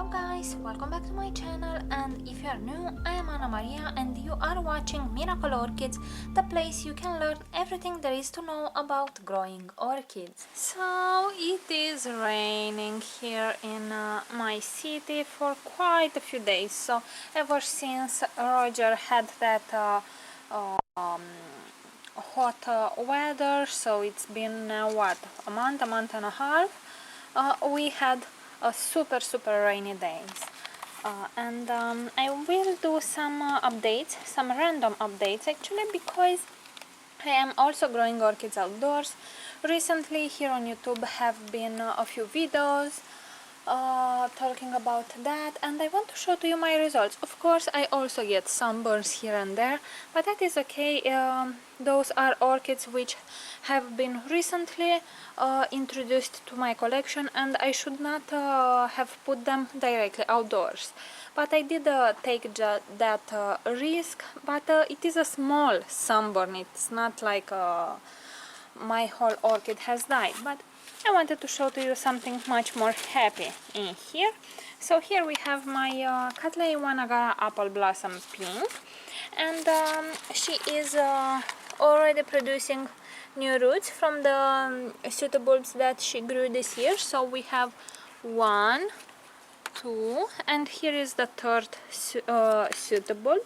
Hello guys, welcome back to my channel, and if you are new, I am Anna Maria and you are watching Miracle Orchids, the place you can learn everything there is to know about growing orchids. So it is raining here in my city for quite a few days, so ever since Roger had that hot weather, so it's been what, a month and a half, we had super rainy days, and I will do some updates, some random updates actually, because I am also growing orchids outdoors. Recently here on YouTube have been a few videos talking about that, and I want to show to you my results. Of course I also get sunburns here and there, but that is okay. Those are orchids which have been recently introduced to my collection, and I should not have put them directly outdoors, but I did take that risk. But it is a small sunburn, it's not like my whole orchid has died, but I wanted to show to you something much more happy in here. So here we have my Cattleya Wanagara Apple Blossom Pink, and she is already producing new roots from the pseudobulbs that she grew this year. So we have 1, 2, and here is the third pseudobulb.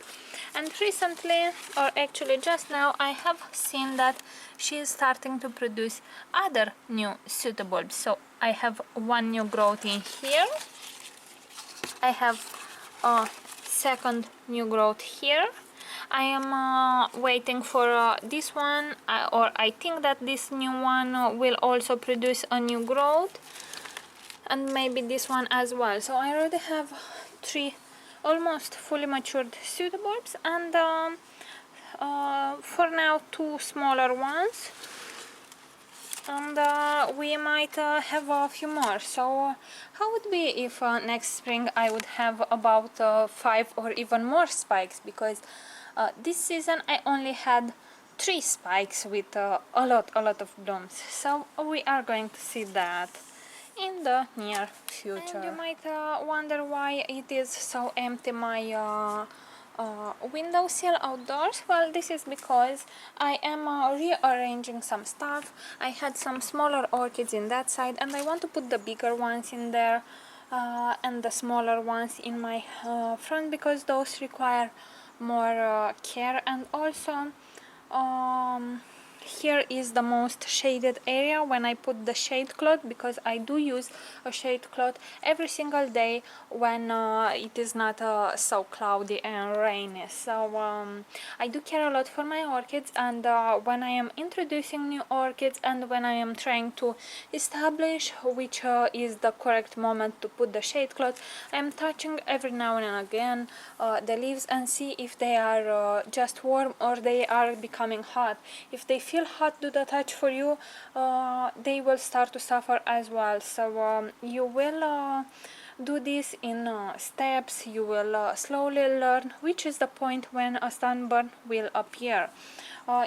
And recently, or actually just now, I have seen that she is starting to produce other new pseudobulbs. So I have one new growth in here, I have a second new growth here. I am waiting for this one, or I think that this new one will also produce a new growth, and maybe this one as well. So I already have 3 almost fully matured pseudobulbs, and for now 2 smaller ones, and we might have a few more. So how would it be if next spring I would have about 5 or even more spikes, because this season I only had 3 spikes with a lot of blooms. So we are going to see that in the near future. And you might wonder why it is so empty, my windowsill outdoors. Well, this is because I am rearranging some stuff. I had some smaller orchids in that side, and I want to put the bigger ones in there and the smaller ones in my front, because those require more care. And also here is the most shaded area when I put the shade cloth, because I do use a shade cloth every single day when it is not so cloudy and rainy. So I do care a lot for my orchids, and when I am introducing new orchids and when I am trying to establish which is the correct moment to put the shade cloth, I am touching every now and again the leaves and see if they are just warm or they are becoming hot. If they feel hot to the touch for you, they will start to suffer as well. So you will do this in steps. You will slowly learn which is the point when a sunburn will appear.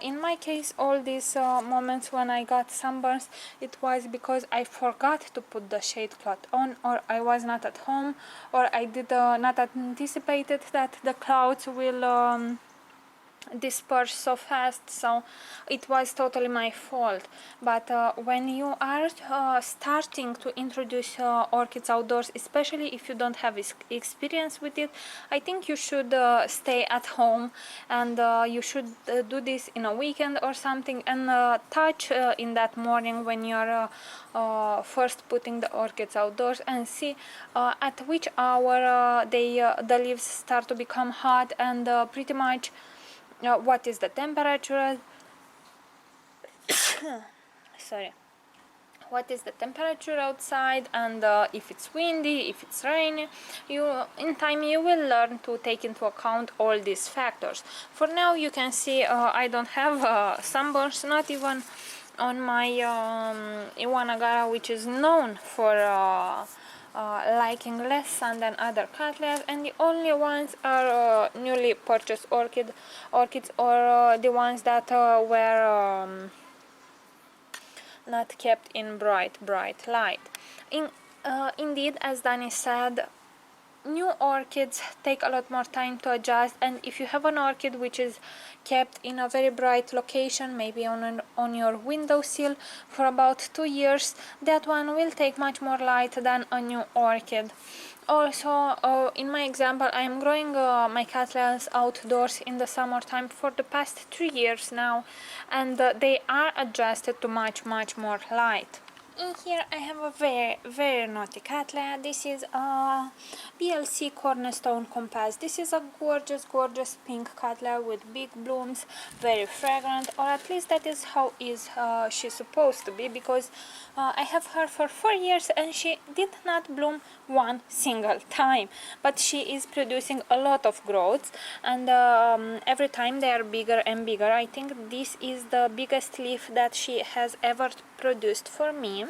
In my case, all these moments when I got sunburns, it was because I forgot to put the shade cloth on, or I was not at home, or I did not anticipated that the clouds will disperse so fast. So it was totally my fault. But when you are starting to introduce orchids outdoors, especially if you don't have experience with it, I think you should stay at home, and you should do this in a weekend or something, and touch in that morning when you're first putting the orchids outdoors, and see at which hour the leaves start to become hot, and pretty much what is the temperature sorry, what is the temperature outside, and if it's windy, if it's rainy. In time you will learn to take into account all these factors. For now you can see I don't have sunburns, not even on my Iwanagara, which is known for liking less sun than other Cattleyas, and the only ones are newly purchased orchids, or the ones that were not kept in bright light. Indeed, as Danny said, new orchids take a lot more time to adjust, and if you have an orchid which is kept in a very bright location, maybe on your windowsill for about 2 years, that one will take much more light than a new orchid. Also, in my example, I am growing my Cattleyas outdoors in the summertime for the past 3 years now, and they are adjusted to much more light. In here I have a very naughty Cattleya. This is a BLC cornerstone compass. This is a gorgeous pink Cattleya with big blooms, very fragrant, or at least that is how she's supposed to be, because I have her for 4 years and she did not bloom one single time, but she is producing a lot of growths, and every time they are bigger and bigger. I think this is the biggest leaf that she has ever produced for me,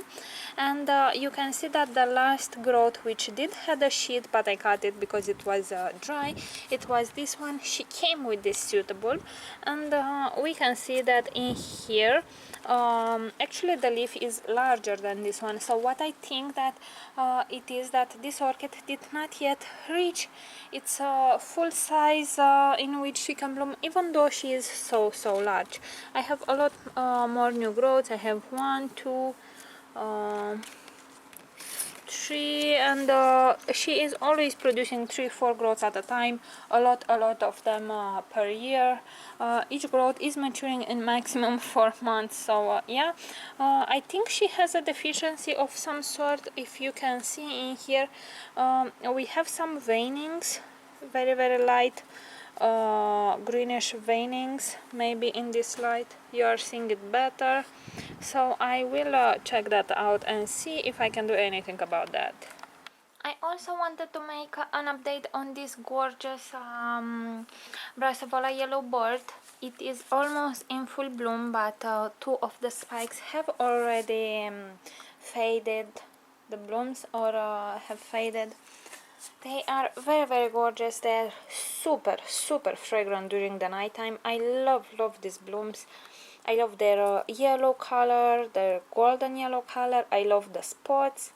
and you can see that the last growth, which did had a sheet, but I cut it because it was dry, it was this one. She came with this suitable, and we can see that in here actually the leaf is larger than this one. So what I think that it is that this orchid did not yet reach its full size in which she can bloom, even though she is so large. I have a lot more new growths. I have 1, 2, 3, and she is always producing 3-4 growths at a time, a lot of them per year. Each growth is maturing in maximum 4 months. So yeah, I think she has a deficiency of some sort. If you can see in here, we have some veinings, very light greenish veinings. Maybe in this light you are seeing it better, so I will check that out and see if I can do anything about that. I also wanted to make an update on this gorgeous Brassavola yellow bird. It is almost in full bloom, but 2 of the spikes have already faded, the blooms, or have faded. They are very gorgeous. They are super fragrant during the nighttime. I love these blooms. I love their yellow color, their golden yellow color. I love the spots,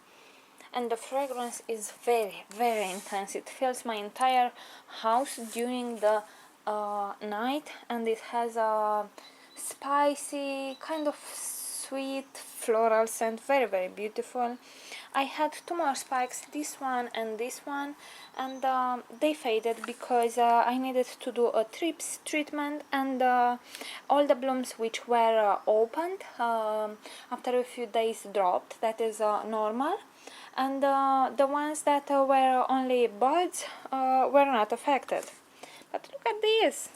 and the fragrance is very intense. It fills my entire house during the night, and it has a spicy, kind of sweet floral scent, very beautiful. I had 2 more spikes, this one and this one, and they faded because I needed to do a thrips treatment, and all the blooms which were opened after a few days dropped. That is normal, and the ones that were only buds were not affected. But look at this.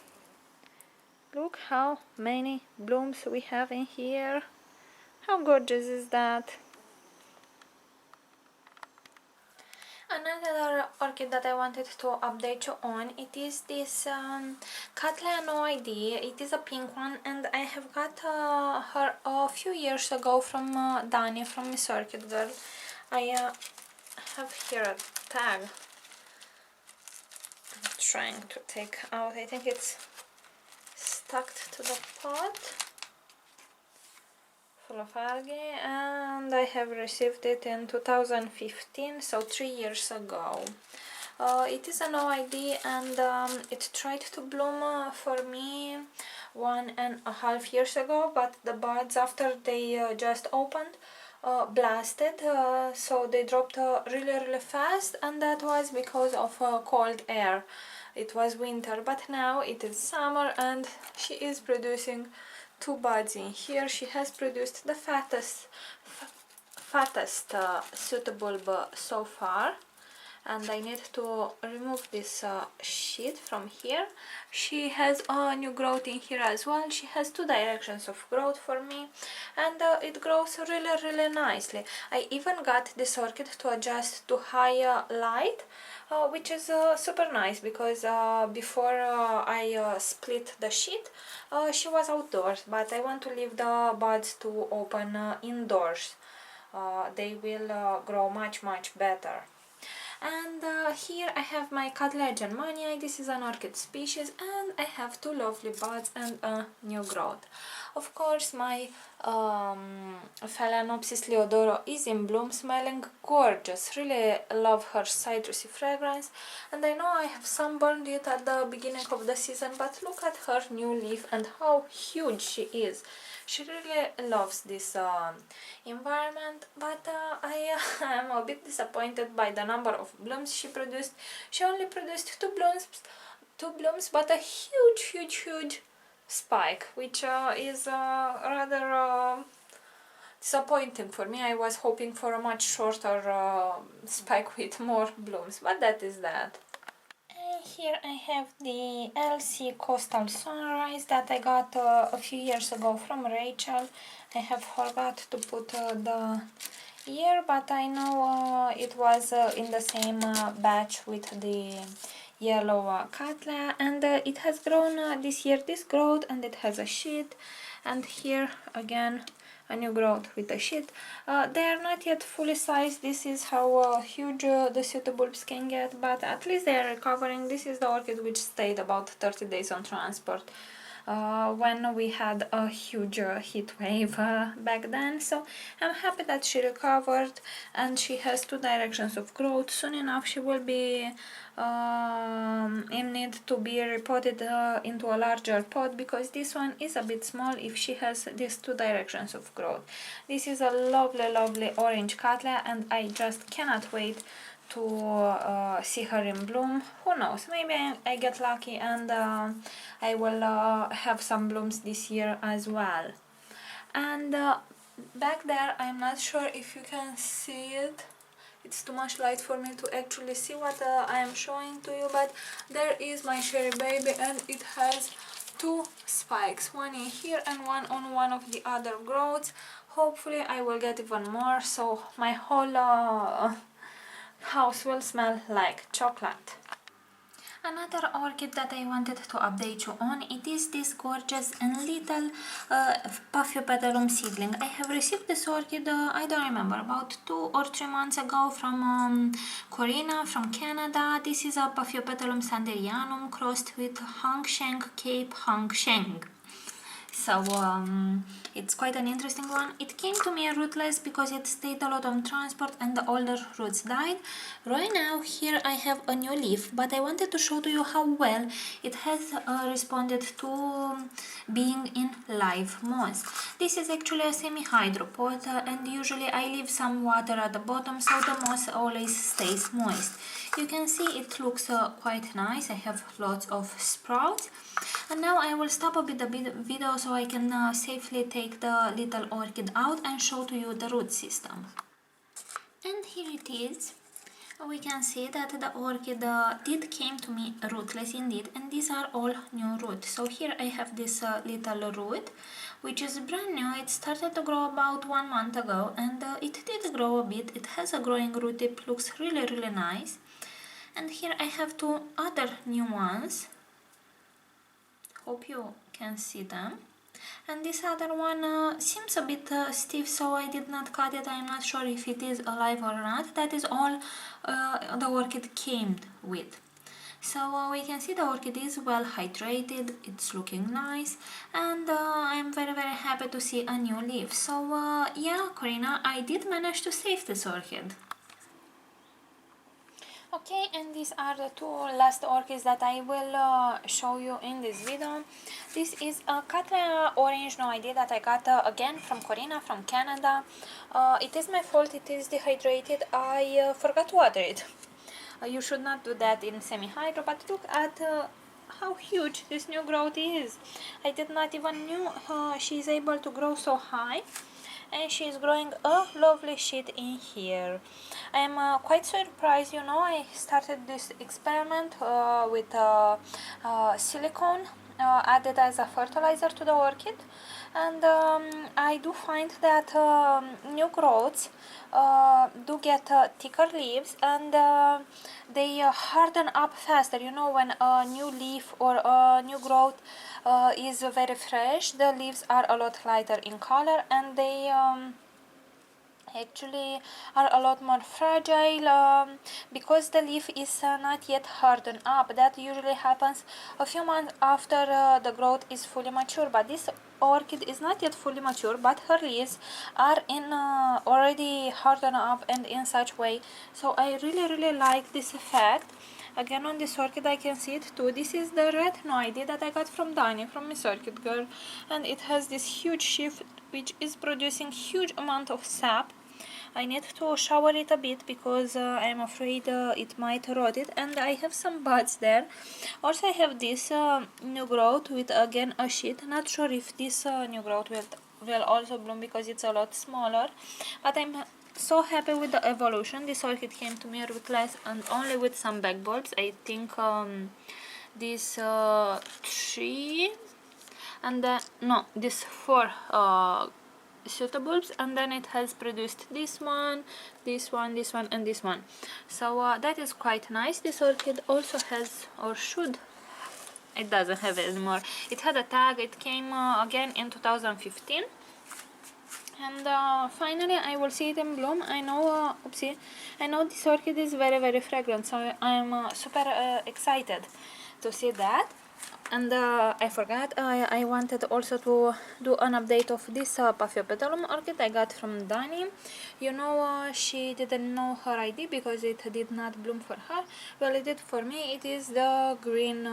Look how many blooms we have in here. How gorgeous is that? Another orchid that I wanted to update you on, it is this Cattleya Maudiae. It is a pink one, and I have got her a few years ago from Dani, from MissOrchidGirl. I have here a tag I'm trying to take out. I think it's stuck to the pot full of algae, and I have received it in 2015, so 3 years ago. It is an OID, and it tried to bloom for me 1.5 years ago, but the buds, after they just opened, blasted, so they dropped really fast, and that was because of cold air. It was winter, but now it is summer, and she is producing 2 buds in here. She has produced the fattest suitable so far, and I need to remove this sheet from here. She has a new growth in here as well. She has 2 directions of growth for me, and it grows really nicely. I even got this orchid to adjust to higher light, which is super nice, because before I split the sheet, she was outdoors, but I want to leave the buds to open indoors. They will grow much better. And here I have my Cattleya germanii. This is an orchid species, and I have two lovely buds and a new growth. Of course, my Phalaenopsis Leodoro is in bloom, smelling gorgeous. Really love her citrusy fragrance. And I know I have sunburned it at the beginning of the season, but look at her new leaf and how huge she is. She really loves this environment, but I am a bit disappointed by the number of blooms she produced. She only produced two blooms, but a huge spike, which is rather disappointing for me. I was hoping for a much shorter spike with more blooms, but that is that. And here I have the LC Coastal Sunrise that I got a few years ago from Rachel. I have forgot to put the year, but I know it was in the same batch with the yellow Cattleya, and it has grown this year, this growth, and it has a sheet. And here again a new growth with a sheet. They are not yet fully sized. This is how huge the pseudobulbs can get, but at least they are recovering. This is the orchid which stayed about 30 days on transport when we had a huge heat wave back then. So I'm happy that she recovered, and she has two directions of growth. Soon enough she will be in need to be repotted into a larger pot, because this one is a bit small if she has these two directions of growth. This is a lovely orange Cattleya, and I just cannot wait to see her in bloom. Who knows, maybe I get lucky and I will have some blooms this year as well. And back there, I'm not sure if you can see it. It's too much light for me to actually see what I am showing to you, but there is my cherry baby, and it has two spikes, one in here and one on one of the other growths. Hopefully I will get even more, so my whole house will smell like chocolate. Another orchid that I wanted to update you on, it is this gorgeous and little Paphiopedilum seedling. I have received this orchid, I don't remember, about 2 or 3 months ago from Corina from Canada. This is a Paphiopedilum sanderianum crossed with Hangsheng Cape Hangsheng. So it's quite an interesting one. It came to me rootless because it stayed a lot on transport and the older roots died. Right now here I have a new leaf, but I wanted to show to you how well it has responded to being in live moss. This is actually a semi-hydropod and usually I leave some water at the bottom so the moss always stays moist. You can see it looks quite nice. I have lots of sprouts. And now I will stop a bit the video so I can safely take the little orchid out and show to you the root system. And here it is. We can see that the orchid did came to me rootless indeed, and these are all new roots. So here I have this little root, which is brand new. It started to grow about 1 month ago, and it did grow a bit. It has a growing root tip, looks really nice. And here I have 2 other new ones. Hope you can see them. And this other one seems a bit stiff, so I did not cut it. I'm not sure if it is alive or not. That is all the orchid came with. So we can see the orchid is well hydrated, it's looking nice, and I'm very happy to see a new leaf. So yeah, Corina, I did manage to save this orchid. Okay, and these are the 2 last orchids that I will show you in this video. This is a Cattleya Orange No ID that I got again from Corina from Canada. It is my fault, it is dehydrated. I forgot to water it. You should not do that in semi-hydro, but look at how huge this new growth is. I did not even knew she is able to grow so high. And she is growing a lovely sheet in here. I am quite surprised, you know. I started this experiment with silicone added as a fertilizer to the orchid, and I do find that new growths do get thicker leaves, and they harden up faster. You know, when a new leaf or a new growth is very fresh, the leaves are a lot lighter in color, and they actually are a lot more fragile, because the leaf is not yet hardened up. That usually happens a few months after the growth is fully mature, but this orchid is not yet fully mature, but her leaves are in already hardened up and in such way. So I really like this effect. Again, on this orchid I can see it too. This is the red noide that I got from Dani, from MissOrchidGirl, and it has this huge sheath which is producing huge amount of sap. I need to shower it a bit because I'm afraid it might rot it, and I have some buds there. Also I have this new growth with again a sheet. Not sure if this new growth will also bloom because it's a lot smaller, but I'm so happy with the evolution. This orchid came to me rootless and only with some back bulbs. I think these 3 and then no, these 4 pseudobulbs, and then it has produced this one, this one, this one, and this one. So that is quite nice. This orchid also has, or should, it doesn't have it anymore. It had a tag. It came again in 2015. And finally I will see it in bloom. I know, oopsie, I know this orchid is very fragrant, so I'm super excited to see that. And I forgot, I wanted also to do an update of this Paphiopedilum orchid I got from Dani. You know, she didn't know her ID because it did not bloom for her. Well, it did for me. It is the green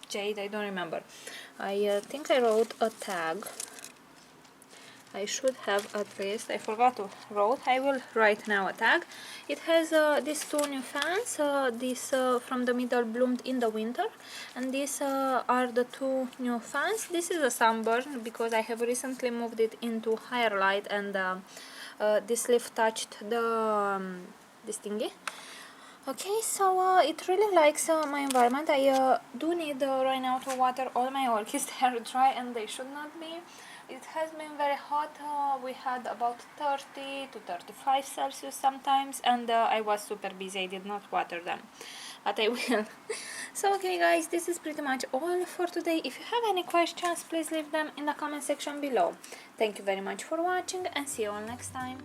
jade, I don't remember. I think I wrote a tag. I should have at least, I forgot to write. I will write now a tag. It has these 2 new fans. This from the middle bloomed in the winter, and these are the 2 new fans. This is a sunburn because I have recently moved it into higher light, and this leaf touched the this thingy. Okay, so it really likes my environment. I do need right now to water all my orchids. They are dry and they should not be. It has been very hot. We had about 30 to 35 Celsius sometimes, and I was super busy. I did not water them, but I will. So okay guys, this is pretty much all for today. If you have any questions, please leave them in the comment section below. Thank you very much for watching, and see you all next time.